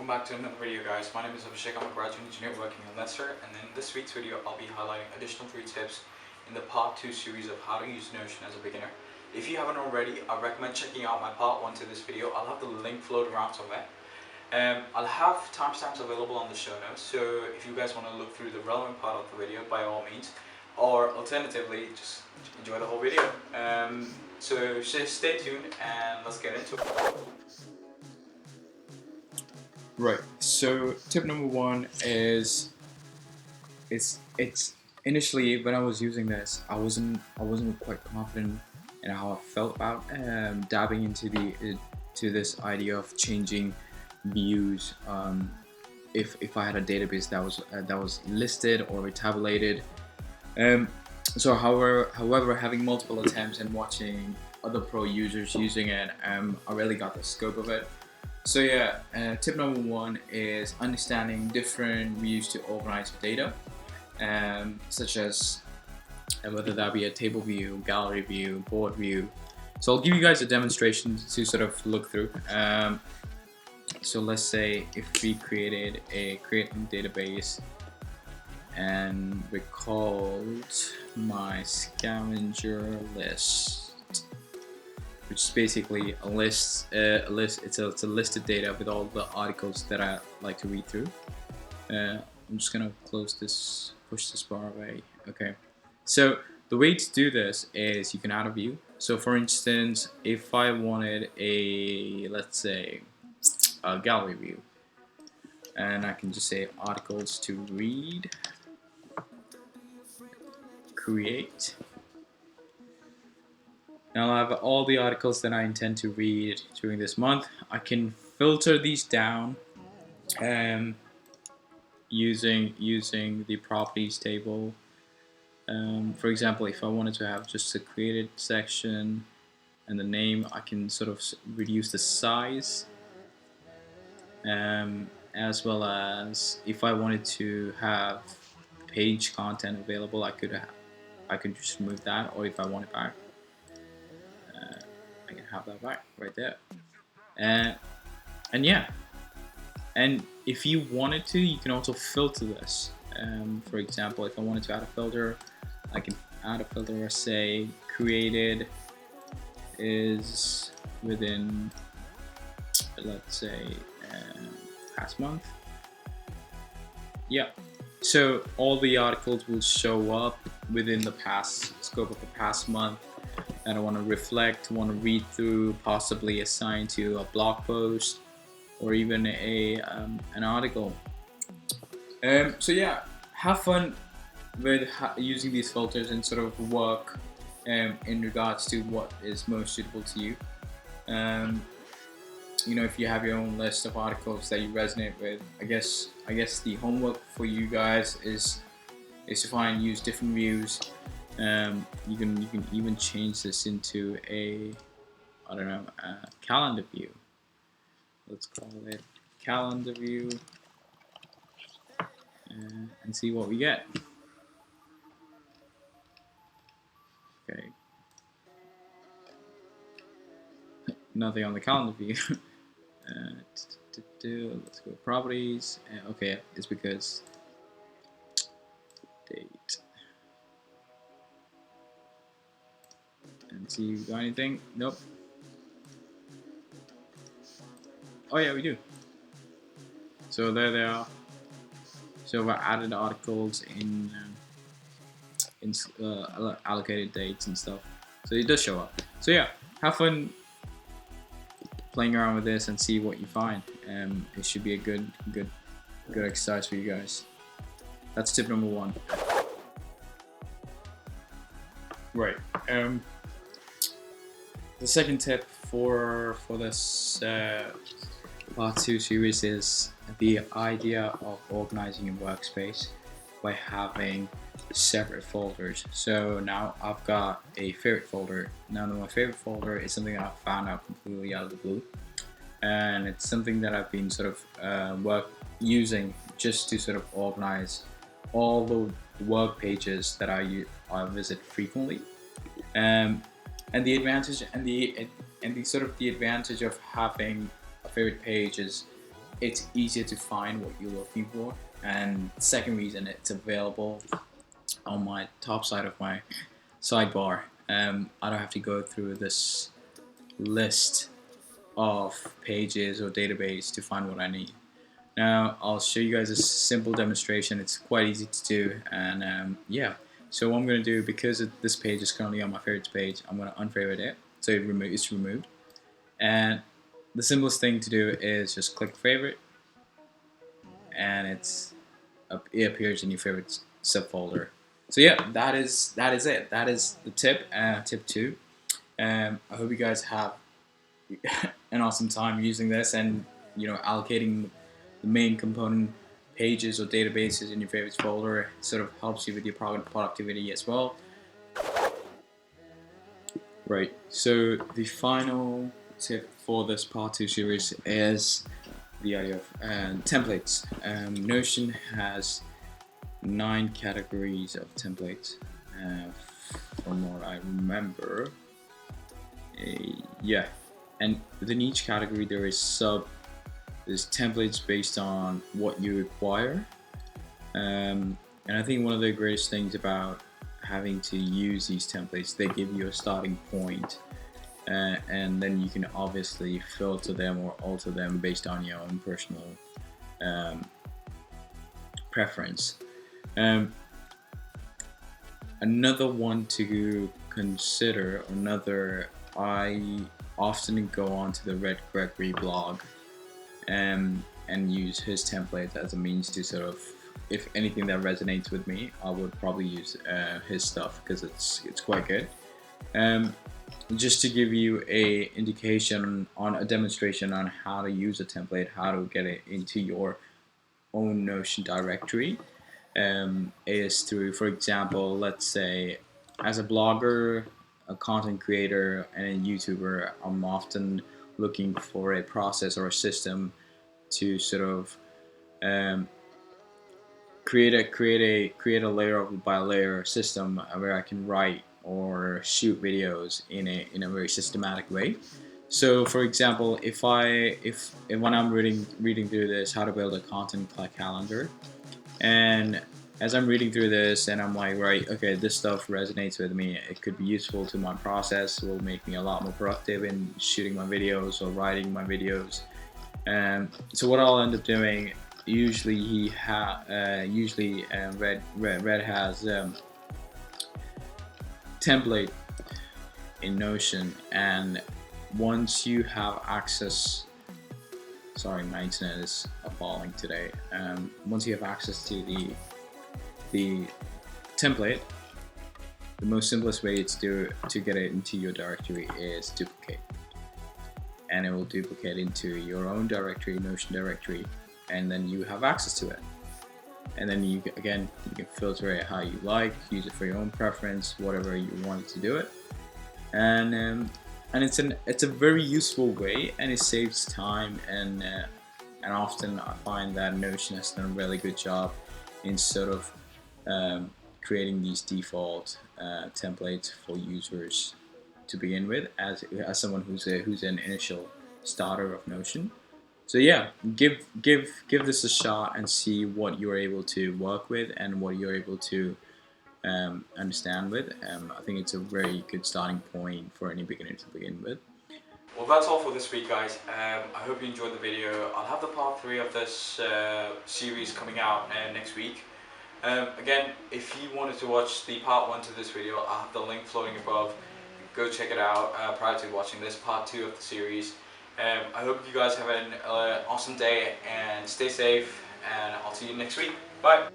welcome back to another video, guys. My name is Abhishek. I'm a graduate engineer working in Leicester, and in this week's video I'll be highlighting additional 3 tips in the part 2 series of how to use Notion as a beginner. If you haven't already, I recommend checking out my part 1 to this video. I'll have the link floated around somewhere. I'll have timestamps available on the show notes, so if you guys want to look through the relevant part of the video, by all means, or alternatively, just enjoy the whole video. So just stay tuned and let's get into it. Right, so tip number 1 is it's initially when I was using this, I wasn't quite confident in how I felt about dabbing into this idea of changing views if I had a database that was listed or tabulated. So however, having multiple attempts and watching other pro users using it, I really got the scope of it. So yeah, tip number 1 is understanding different views to organize your data, such as whether that be a table view, gallery view, board view. So I'll give you guys a demonstration to sort of look through. So let's say if we created a database and we called my scavenger list, which is basically a list. It's a listed data with all the articles that I like to read through. I'm just gonna close this, push this bar away. Okay. So the way to do this is you can add a view. So for instance, if I wanted let's say a gallery view, and I can just say articles to read, create. Now I have all the articles that I intend to read during this month. I can filter these down using the properties table. For example, if I wanted to have just a created section and the name, I can sort of reduce the size, as well as if I wanted to have page content available, I could just remove that, or if I want it back, I can have that back right there. And yeah, and if you wanted to, you can also filter this. For example, if I wanted to add a filter, I can add a filter, say created is within, let's say, past month. Yeah, so all the articles will show up within the past scope of the past month that I want to reflect, want to read through, possibly assign to a blog post or even an article. So yeah, have fun with using these filters and sort of work in regards to what is most suitable to you. You know, if you have your own list of articles that you resonate with, I guess the homework for you guys is to use different views. You can even change this into a calendar view. Let's call it calendar view, and see what we get. Okay, nothing on the calendar view. Let's go properties. Okay, it's because date. And see, you got anything? Nope. Oh yeah, we do. So there they are. So I added articles in allocated dates and stuff. So it does show up. So yeah, have fun playing around with this and see what you find. It should be a good exercise for you guys. That's tip number 1. Right. The second tip for this part 2 series is the idea of organizing your workspace by having separate folders. So now I've got a favorite folder. Now my favorite folder is something I found out completely out of the blue, and it's something that I've been sort of using just to sort of organize all the work pages that I visit frequently. And the advantage and the advantage of having a favorite page is it's easier to find what you're looking for. And second reason, it's available on my top side of my sidebar. I don't have to go through this list of pages or database to find what I need. Now I'll show you guys a simple demonstration. It's quite easy to do, and yeah. So what I'm going to do, because this page is currently on my favorites page, I'm going to unfavorite it so it's removed. And the simplest thing to do is just click favorite, and it appears in your favorites subfolder. So yeah, that is it. That is the tip. Tip 2. I hope you guys have an awesome time using this, and allocating the main component pages or databases in your favorites folder sort of helps you with your productivity as well. Right, so the final tip for this part 2 series is the idea of templates. Notion has 9 categories of templates, from what I remember. Yeah, and within each category there's templates based on what you require, and I think one of the greatest things about having to use these templates, they give you a starting point, and then you can obviously filter them or alter them based on your own personal preference. Another one to consider, I often go onto the Red Gregory blog and use his template as a means to sort of, if anything that resonates with me, I would probably use his stuff because it's quite good. Just to give you a indication on a demonstration on how to use a template, how to get it into your own Notion directory, is through, for example, let's say as a blogger, a content creator, and a YouTuber, I'm often looking for a process or a system to sort of create a layer by layer system where I can write or shoot videos in a very systematic way. So, for example, if when I'm reading through this, how to build a content calendar, and as I'm reading through this and I'm like, right, okay, this stuff resonates with me, it could be useful to my process, will make me a lot more productive in shooting my videos or writing my videos. And so what I'll end up doing, usually Red has template in Notion, and once you have access, sorry, my internet is appalling today. Once you have access to the template, the most simplest way to get it into your directory is duplicate, and it will duplicate into your own directory, Notion directory, and then you have access to it. And then you can filter it how you like, use it for your own preference, whatever you want to do it, and it's a very useful way, and it saves time, and often I find that Notion has done a really good job in sort of creating these default templates for users to begin with, as someone who's an initial starter of Notion. So yeah, give this a shot and see what you're able to work with and what you're able to understand with. I think it's a very good starting point for any beginner to begin with. Well, that's all for this week, guys. I hope you enjoyed the video. I'll have the part 3 of this series coming out next week. Again, if you wanted to watch the part 1 to this video, I'll have the link floating above. Go check it out prior to watching this part 2 of the series. I hope you guys have an awesome day and stay safe, and I'll see you next week. Bye!